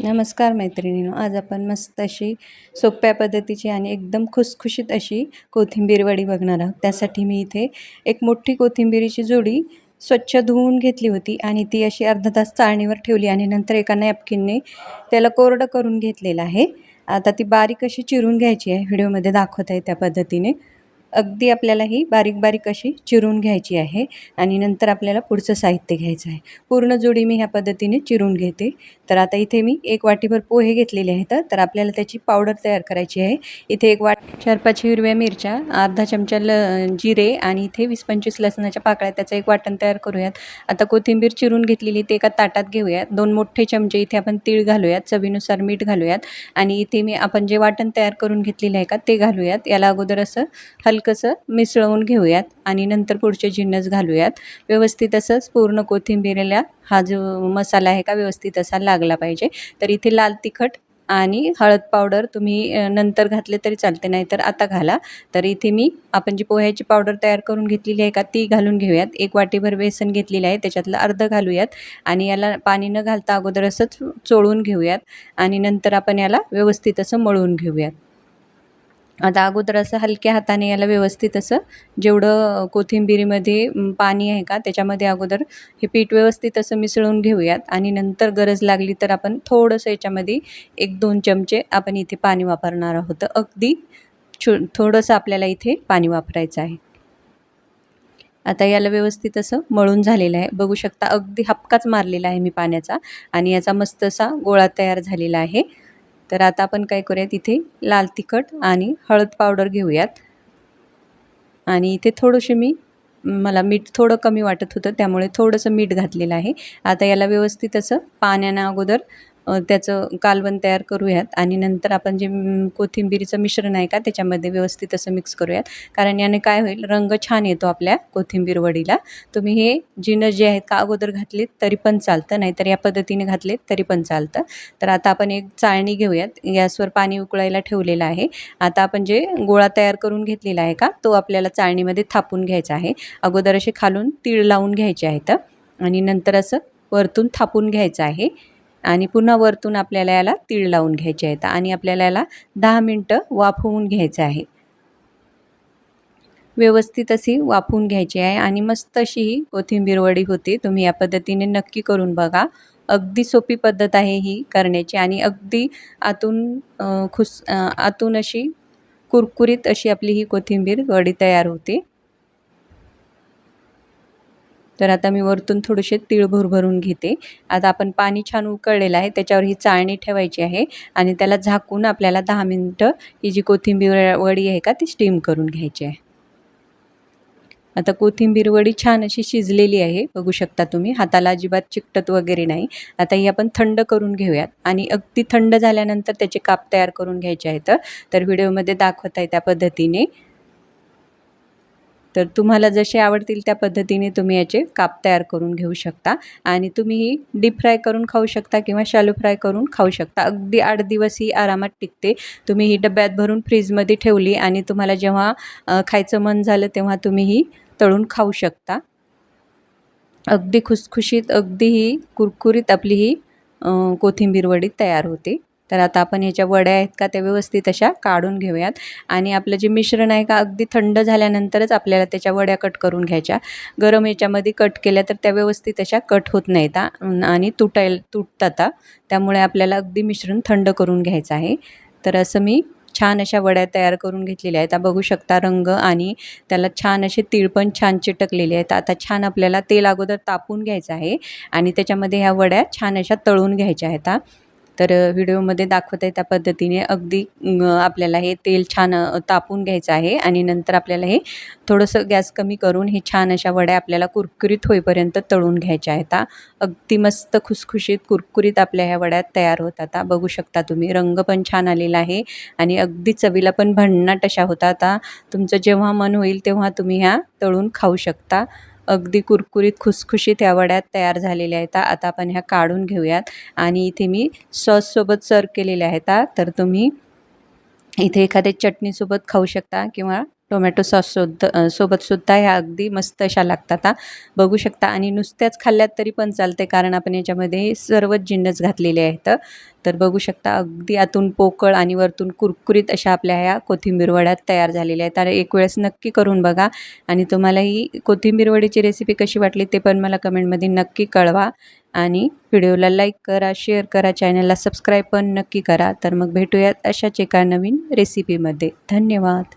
नमस्कार मैत्रिणींनो, आज आपण मस्त अशी सोप्या पद्धतीची आणि एकदम खुसखुशीत अशी कोथिंबीर वडी बघणार आहोत. त्यासाठी मी इथे एक मोठी कोथिंबीरीची जुडी स्वच्छ धुवून घेतली होती आणि ती अशी अर्धा तास चाळणीवर ठेवली आणि नंतर एका नॅपकिनने त्याला कोरडं करून घेतलेलं आहे. आता ती बारीक अशी चिरून घ्यायची आहे, व्हिडिओमध्ये दाखवत आहे त्या पद्धतीने. अगदी आपल्याला ही बारीक बारीक अशी चिरून घ्यायची आहे आणि नंतर आपल्याला पुढचं साहित्य घ्यायचं आहे. पूर्ण जुडी मी ह्या पद्धतीने चिरून घेते. तर आता इथे मी 1 वाटीभर पोहे घेतलेले आहेत. तर आपल्याला त्याची पावडर तयार करायची आहे. इथे 1 वाटी 4-5 हिरव्या मिरच्या, अर्धा चमचा जिरे आणि इथे 20-25 लसणाच्या पाकळ्या, त्याचं एक वाटण तयार करूयात. आता कोथिंबीर चिरून घेतलेली ते एका ताटात घेऊयात. 2 मोठे चमचे इथे आपण तीळ घालूयात, चवीनुसार मीठ घालूयात आणि इथे मी आपण जे वाटण तयार करून घेतलेलं आहे का ते घालूयात. याला अगोदर असं हलकंसं मिसळून घेऊयात आणि नंतर पुढचे जिन्नस घालूयात. व्यवस्थित असंच पूर्ण कोथिंबीरीला हा जो मसाला आहे का व्यवस्थित असा लागला पाहिजे. तर इथे लाल तिखट आणि हळद पावडर तुम्ही नंतर घातले तरी चालते, नाही तर आता घाला. तर इथे मी आपण जी पोह्याची पावडर तयार करून घेतलेली आहे का ती घालून घेऊयात. 1 वाटीभर बेसन घेतलेलं आहे, त्याच्यातलं अर्धं घालूयात आणि याला पाणी न घालता अगोदर असंच चोळून घेऊयात आणि नंतर आपण याला व्यवस्थित असं मळून घेऊयात. आता अगोदर असं हलक्या हाताने याला व्यवस्थित असं जेवढं कोथिंबीरीमध्ये पाणी आहे का त्याच्यामध्ये अगोदर हे पीठ व्यवस्थित असं मिसळून घेऊयात आणि नंतर गरज लागली तर आपण थोडंसं याच्यामध्ये 1-2 चमचे आपण इथे पाणी वापरणार आहोत. अगदी थोडंसं आपल्याला इथे पाणी वापरायचं आहे. आता याला व्यवस्थित असं मळून झालेलं आहे. बघू शकता अगदी हपकाच मारलेला आहे मी पाण्याचा आणि याचा मस्त असा गोळा तयार झालेला आहे. तर आता आपण काय करूयात, इथे लाल तिखट आणि हळद पावडर घेऊयात आणि इथे थोडंसे मला मीठ थोडं कमी वाटत होतं, त्यामुळे थोडंसं मीठ घातलेलं आहे. आता याला व्यवस्थित असं पाण्यानं अगोदर त्याचं कालवण तयार करूयात आणि नंतर आपण जे कोथिंबीरीचं मिश्रण आहे का त्याच्यामध्ये व्यवस्थित असं मिक्स करूयात. कारण याने काय होईल, रंग छान येतो आपल्या कोथिंबीर वडीला. तुम्ही हे जिन्नस जे आहेत का अगोदर घातलेत तरी पण चालतं, नाहीतर या पद्धतीने घातलेत तरी पण चालतं. तर आता आपण एक चाळणी घेऊयात. गॅसवर पाणी उकळायला ठेवलेलं आहे. आता आपण जे गोळा तयार करून घेतलेला आहे का तो आपल्याला चाळणीमध्ये थापून घ्यायचा आहे. अगोदर असे खालून तीळ लावून घ्यायचे आहेत आणि नंतर असं वरतून थापून घ्यायचं आहे आणि पुन्हा वरतून आपल्याला याला तीळ लावून घ्यायचे आहेत आणि आपल्याला याला 10 मिनटं वाफवून घ्यायचं आहे. व्यवस्थित अशी वाफवून घ्यायची आहे आणि मस्त अशी ही कोथिंबीर वडी होते. तुम्ही या पद्धतीने नक्की करून बघा. अगदी सोपी पद्धत आहे ही करण्याची आणि अगदी आतून अशी कुरकुरीत अशी आपली ही कोथिंबीर वडी तयार होते. तर आता मी वरतून थोडेसे तीळ भरभरून घेते. आता आपण पाणी छान उकळलेलं आहे, त्याच्यावर ही चाळणी ठेवायची आहे आणि त्याला झाकून आपल्याला 10 मिनिटं ही जी कोथिंबीर वडी आहे का ती स्टीम करून घ्यायची आहे. आता कोथिंबीर वडी छान अशी शिजलेली आहे, बघू शकता तुम्ही. हाताला अजिबात चिकटत वगैरे नाही. आता ही आपण थंड करून घेऊयात आणि अगदी थंड झाल्यानंतर त्याचे काप तयार करून घ्यायचे आहेत. तर व्हिडिओमध्ये दाखवत आहे त्या पद्धतीने. तर तुम्हाला जसे आवडतील त्या पद्धतीने तुम्ही याचे काप तयार करून घेऊ शकता आणि तुम्ही ही डीप फ्राय करून खाऊ शकता किंवा शॅलो फ्राय करून खाऊ शकता. अगदी 8 दिवस ही आरामात टिकते. तुम्ही ही डब्यात भरून फ्रीजमध्ये ठेवली आणि तुम्हाला जेव्हा खायचं मन झालं तेव्हा तुम्ही ही तळून खाऊ शकता. अगदी खुसखुशीत, अगदी ही कुरकुरीत आपली ही कोथिंबीर वडी तयार होते. तर आता आपण ह्याच्या वड्या आहेत का त्या व्यवस्थित अशा काढून घेऊयात आणि आपलं जे मिश्रण आहे का अगदी थंड झाल्यानंतरच आपल्याला त्याच्या वड्या कट करून घ्यायच्या. गरम याच्यामध्ये कट केल्या तर त्या व्यवस्थित अशा कट होत नाहीत आणि तुटतात. त्यामुळे आपल्याला अगदी मिश्रण थंड करून घ्यायचं आहे. तर असं मी छान अशा वड्या तयार करून घेतलेल्या आहेत. बघू शकता रंग आणि त्याला छान असे तीळ पण छान चिटकलेले आहेत. आता छान आपल्याला तेल अगोदर तापून घ्यायचं आहे आणि त्याच्यामध्ये ह्या वड्या छान अशा तळून घ्यायच्या आहेत. तर व्हिडिओमध्ये दाखवत आहे त्या पद्धतीने अगदी आपल्याला हे तेल छान तापून घ्यायचं आहे आणि नंतर आपल्याला हे थोडंसं गॅस कमी करून हे छान अशा वड्या आपल्याला कुरकुरीत होईपर्यंत तळून घ्यायच्या आहेत. अगदी मस्त खुसखुशीत कुरकुरीत आपल्या ह्या वड्या तयार होतात. बघू शकता तुम्ही, रंग पण छान आलेला आहे आणि अगदी चवीला पण भन्नाट अशा होतात. तुमचं जेव्हा मन होईल तेव्हा तुम्ही ह्या तळून खाऊ शकता. अगदी कुरकुरीत खुसखुशीत ह्या वड्या तयार झालेल्या आहेत. आता आपण ह्या काढून घेऊयात आणि इथे मी सॉससोबत सर्व केलेल्या आहेत. तर तुम्ही इथे एखाद्या चटणीसोबत खाऊ शकता किंवा टोमॅटो सॉस सोबतसुद्धा ह्या अगदी मस्त अशा लागतात हां. बघू शकता आणि नुसत्याच खाल्ल्यात तरी पण चालते, कारण आपण याच्यामध्ये सर्वच जिन्नस घातलेले आहेत. तर बघू शकता अगदी आतून पोकळ आणि वरतून कुरकुरीत अशा आपल्या ह्या कोथिंबीर वड्या तयार झालेल्या आहेत. तर एक वेळेस नक्की करून बघा आणि तुम्हाला ही कोथिंबीर वडीची रेसिपी कशी वाटली ते पण मला कमेंटमध्ये नक्की कळवा. आणि व्हिडिओला लाईक करा, शेअर करा, चॅनलला सबस्क्राईब पण नक्की करा. तर मग भेटूयात अशाच एका नवीन रेसिपीमध्ये. धन्यवाद.